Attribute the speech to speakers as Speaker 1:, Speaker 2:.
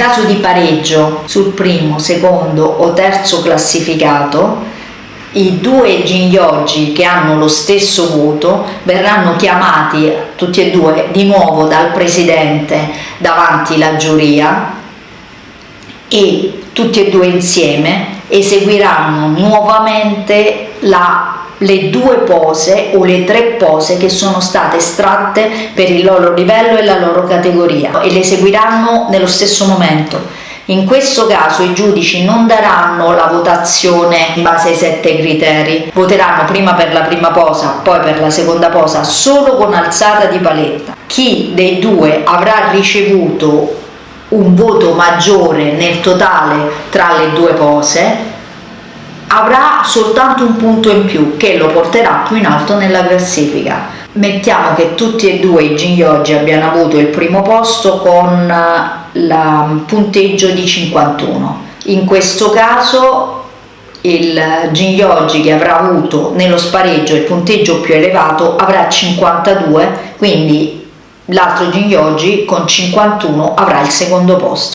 Speaker 1: caso di pareggio sul primo, secondo o terzo classificato, i due Jin-Yoji che hanno lo stesso voto verranno chiamati tutti e due di nuovo dal presidente davanti la giuria e tutti e due insieme eseguiranno nuovamente le due pose o le tre pose che sono state estratte per il loro livello e la loro categoria, e le eseguiranno nello stesso momento. In questo caso i giudici non daranno la votazione in base ai 7 criteri, voteranno prima per la prima posa, poi per la seconda posa, solo con alzata di paletta. Chi dei due avrà ricevuto un voto maggiore nel totale tra le due pose avrà soltanto un punto in più che lo porterà più in alto nella classifica. Mettiamo che tutti e due i Jin-Yoji abbiano avuto il primo posto con il punteggio di 51. In questo caso il Jin-Yoji che avrà avuto nello spareggio il punteggio più elevato avrà 52, quindi l'altro Jin-Yoji con 51 avrà il secondo posto.